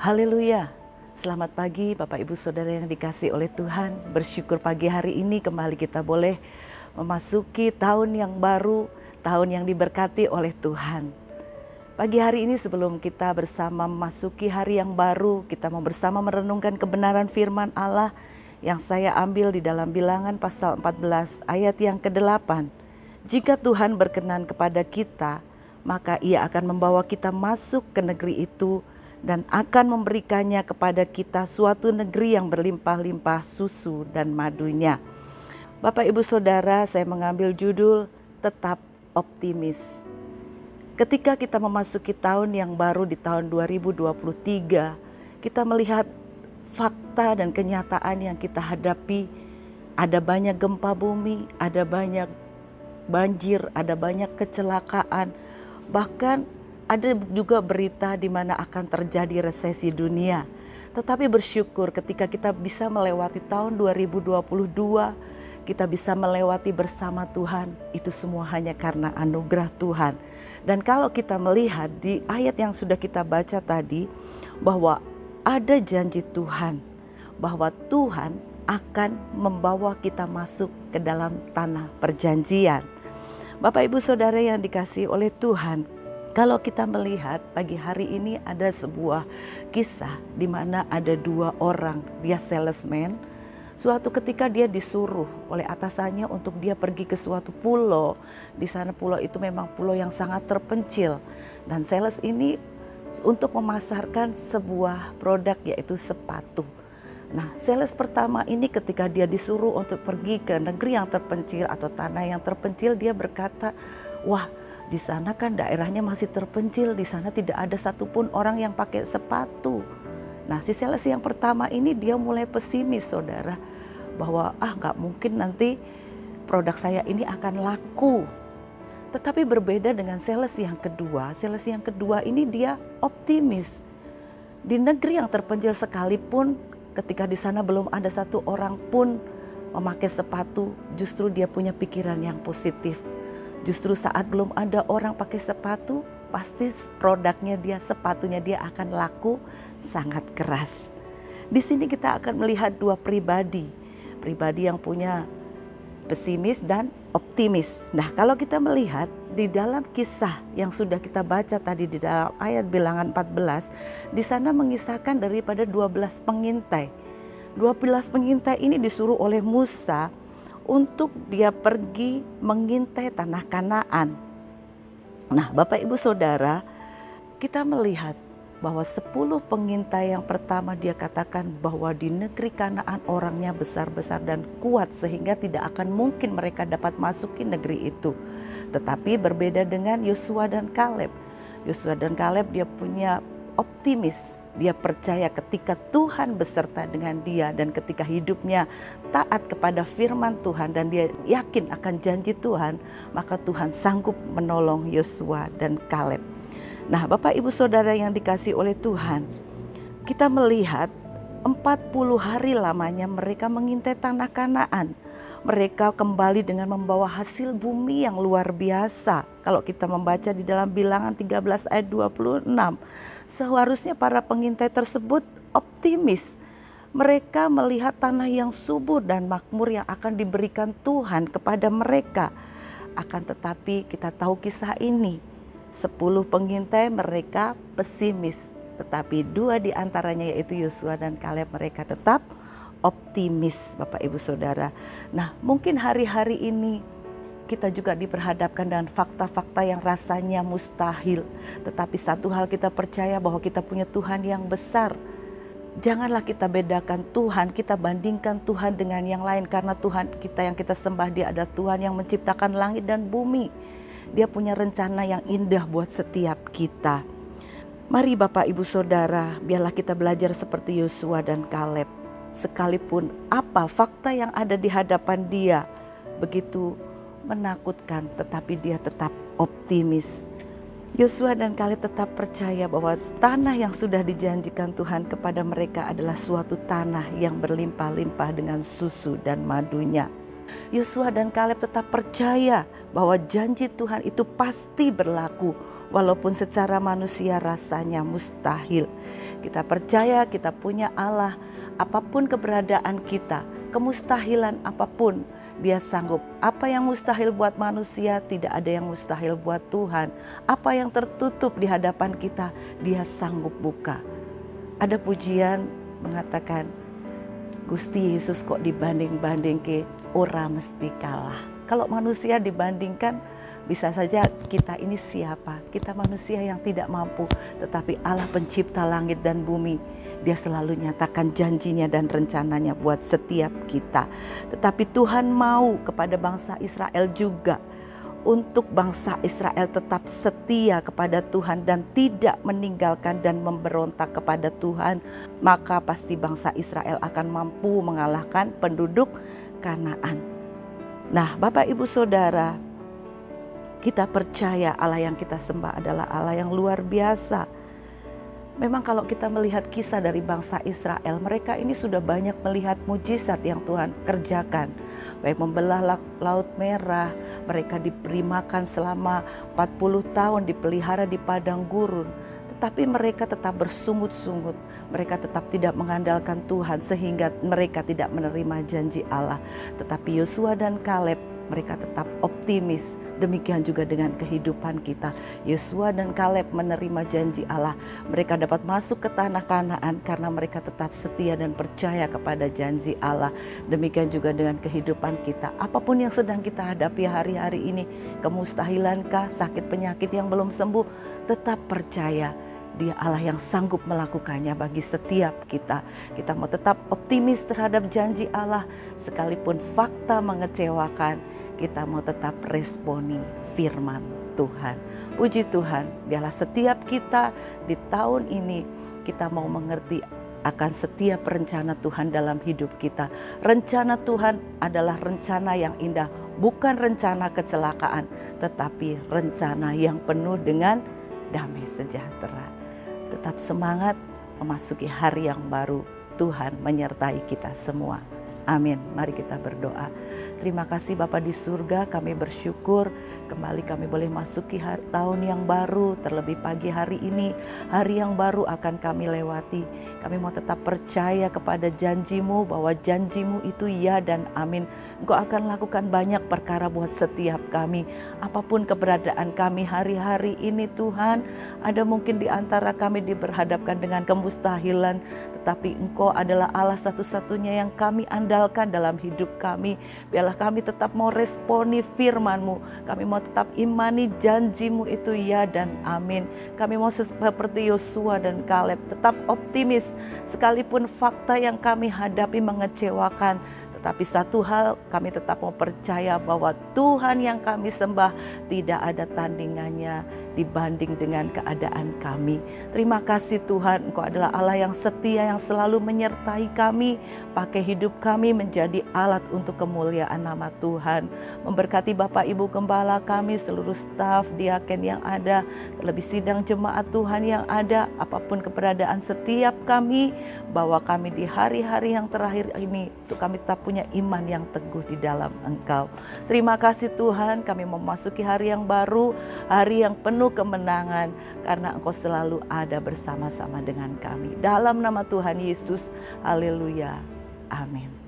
Haleluya. Selamat pagi Bapak Ibu Saudara yang dikasihi oleh Tuhan. Bersyukur pagi hari ini kembali kita boleh memasuki tahun yang baru, tahun yang diberkati oleh Tuhan. Pagi hari ini sebelum kita bersama memasuki hari yang baru, kita mau bersama merenungkan kebenaran firman Allah yang saya ambil di dalam Bilangan pasal 14 ayat yang ke-8. Jika Tuhan berkenan kepada kita, maka Ia akan membawa kita masuk ke negeri itu dan akan memberikannya kepada kita suatu negeri yang berlimpah-limpah susu dan madunya. Bapak Ibu Saudara, saya mengambil judul Tetap Optimis. Ketika kita memasuki tahun yang baru di tahun 2023, kita melihat fakta dan kenyataan yang kita hadapi. Ada banyak gempa bumi, ada banyak banjir, ada banyak kecelakaan, bahkan ada juga berita di mana akan terjadi resesi dunia. Tetapi bersyukur ketika kita bisa melewati tahun 2022, kita bisa melewati bersama Tuhan. Itu semua hanya karena anugerah Tuhan. Dan kalau kita melihat di ayat yang sudah kita baca tadi, bahwa ada janji Tuhan, bahwa Tuhan akan membawa kita masuk ke dalam tanah perjanjian. Bapak Ibu Saudara yang dikasihi oleh Tuhan, kalau kita melihat pagi hari ini ada sebuah kisah di mana ada dua orang, dia salesman. Suatu ketika dia disuruh oleh atasannya untuk dia pergi ke suatu pulau. Di sana pulau itu memang pulau yang sangat terpencil. Dan sales ini untuk memasarkan sebuah produk yaitu sepatu. Nah, sales pertama ini ketika dia disuruh untuk pergi ke negeri yang terpencil atau tanah yang terpencil, dia berkata, wah, di sana kan daerahnya masih terpencil, di sana tidak ada satupun orang yang pakai sepatu. Nah, si sales yang pertama ini dia mulai pesimis, saudara, bahwa gak mungkin nanti produk saya ini akan laku. Tetapi berbeda dengan sales yang kedua ini dia optimis. Di negeri yang terpencil sekalipun, ketika di sana belum ada satu orang pun memakai sepatu, justru dia punya pikiran yang positif. Justru saat belum ada orang pakai sepatu, pasti produknya dia, sepatunya dia akan laku sangat keras. Di sini kita akan melihat dua pribadi yang punya pesimis dan optimis. Nah, kalau kita melihat di dalam kisah yang sudah kita baca tadi di dalam ayat Bilangan 14, di sana mengisahkan daripada 12 pengintai. 12 pengintai ini disuruh oleh Musa untuk dia pergi mengintai tanah Kanaan. Nah, Bapak Ibu Saudara, kita melihat bahwa 10 pengintai yang pertama dia katakan bahwa di negeri Kanaan orangnya besar-besar dan kuat sehingga tidak akan mungkin mereka dapat masuki negeri itu. Tetapi berbeda dengan Yosua dan Kaleb. Yosua dan Kaleb dia punya optimis. Dia percaya ketika Tuhan beserta dengan dia dan ketika hidupnya taat kepada firman Tuhan dan dia yakin akan janji Tuhan, maka Tuhan sanggup menolong Yosua dan Kaleb. Nah, Bapak Ibu Saudara yang dikasihi oleh Tuhan, kita melihat 40 hari lamanya mereka mengintai tanah Kanaan. Mereka kembali dengan membawa hasil bumi yang luar biasa. Kalau kita membaca di dalam Bilangan 13 ayat 26, seharusnya para pengintai tersebut optimis. Mereka melihat tanah yang subur dan makmur yang akan diberikan Tuhan kepada mereka. Akan tetapi kita tahu kisah ini, 10 pengintai mereka pesimis. Tetapi 2 di antaranya yaitu Yosua dan Kaleb mereka tetap optimis, Bapak Ibu Saudara. Nah, mungkin hari-hari ini kita juga diperhadapkan dengan fakta-fakta yang rasanya mustahil. Tetapi satu hal kita percaya bahwa kita punya Tuhan yang besar. Janganlah kita bedakan Tuhan, kita bandingkan Tuhan dengan yang lain. Karena Tuhan kita yang kita sembah, Dia adalah Tuhan yang menciptakan langit dan bumi. Dia punya rencana yang indah buat setiap kita. Mari Bapak Ibu Saudara, biarlah kita belajar seperti Yosua dan Kaleb. Sekalipun apa fakta yang ada di hadapan dia begitu menakutkan, tetapi dia tetap optimis. Yosua dan Kaleb tetap percaya bahwa tanah yang sudah dijanjikan Tuhan kepada mereka adalah suatu tanah yang berlimpah-limpah dengan susu dan madunya. Yosua dan Kaleb tetap percaya bahwa janji Tuhan itu pasti berlaku. walaupun secara manusia rasanya mustahil. Kita percaya kita punya Allah, apapun keberadaan kita, kemustahilan apapun Dia sanggup. Apa yang mustahil buat manusia, tidak ada yang mustahil buat Tuhan. Apa yang tertutup di hadapan kita, Dia sanggup buka. Ada pujian mengatakan, Gusti Yesus kok dibanding-banding ke ora mesti kalah. Kalau manusia dibandingkan, bisa saja kita ini siapa? Kita manusia yang tidak mampu, tetapi Allah pencipta langit dan bumi, Dia selalu nyatakan janjinya dan rencananya buat setiap kita. Tetapi Tuhan mau kepada bangsa Israel juga, untuk bangsa Israel tetap setia kepada Tuhan dan tidak meninggalkan dan memberontak kepada Tuhan, maka pasti bangsa Israel akan mampu mengalahkan penduduk Kanaan. Nah, Bapak Ibu Saudara, kita percaya Allah yang kita sembah adalah Allah yang luar biasa. Memang kalau kita melihat kisah dari bangsa Israel, mereka ini sudah banyak melihat mujizat yang Tuhan kerjakan. Baik membelah Laut Merah, mereka diberi makan selama 40 tahun, dipelihara di padang gurun. Tetapi mereka tetap bersungut-sungut, mereka tetap tidak mengandalkan Tuhan sehingga mereka tidak menerima janji Allah. Tetapi Yosua dan Kaleb, mereka tetap optimis. Demikian juga dengan kehidupan kita. Yosua dan Kaleb menerima janji Allah. Mereka dapat masuk ke tanah Kanaan karena mereka tetap setia dan percaya kepada janji Allah. Demikian juga dengan kehidupan kita. Apapun yang sedang kita hadapi hari-hari ini, kemustahilankah, sakit penyakit yang belum sembuh, tetap percaya Dia Allah yang sanggup melakukannya bagi setiap kita. Kita mau tetap optimis terhadap janji Allah, sekalipun fakta mengecewakan. Kita mau tetap responi firman Tuhan. Puji Tuhan, biarlah setiap kita di tahun ini kita mau mengerti akan setiap rencana Tuhan dalam hidup kita. Rencana Tuhan adalah rencana yang indah, bukan rencana kecelakaan, tetapi rencana yang penuh dengan damai sejahtera. Tetap semangat memasuki hari yang baru. Tuhan menyertai kita semua. Amin. Mari kita berdoa. Terima kasih Bapa di surga, kami bersyukur kembali kami boleh masuki tahun yang baru, terlebih pagi hari ini, hari yang baru akan kami lewati. Kami mau tetap percaya kepada janji-Mu, bahwa janji-Mu itu ya dan amin. Engkau akan lakukan banyak perkara buat setiap kami. Apapun keberadaan kami hari-hari ini Tuhan, ada mungkin di antara kami diberhadapkan dengan kemustahilan, tetapi Engkau adalah Allah satu-satunya yang kami andalkan dalam hidup kami. Biarlah kami tetap mau responi firman-Mu. Kami mau tetap imani janji-Mu itu ya dan amin. Kami mau seperti Yosua dan Kaleb tetap optimis sekalipun fakta yang kami hadapi mengecewakan. Tapi satu hal, kami tetap mau percaya bahwa Tuhan yang kami sembah tidak ada tandingannya dibanding dengan keadaan kami. Terima kasih Tuhan, Engkau adalah Allah yang setia, yang selalu menyertai kami. Pakai hidup kami menjadi alat untuk kemuliaan nama Tuhan. Memberkati Bapak Ibu Gembala kami, seluruh staf, diaken yang ada, terlebih sidang jemaat Tuhan yang ada, apapun keberadaan setiap kami, bahwa kami di hari-hari yang terakhir ini, untuk kami tetap punya iman yang teguh di dalam Engkau. Terima kasih Tuhan, kami memasuki hari yang baru, hari yang penuh kemenangan, karena Engkau selalu ada bersama-sama dengan kami. Dalam nama Tuhan Yesus, haleluya, amin.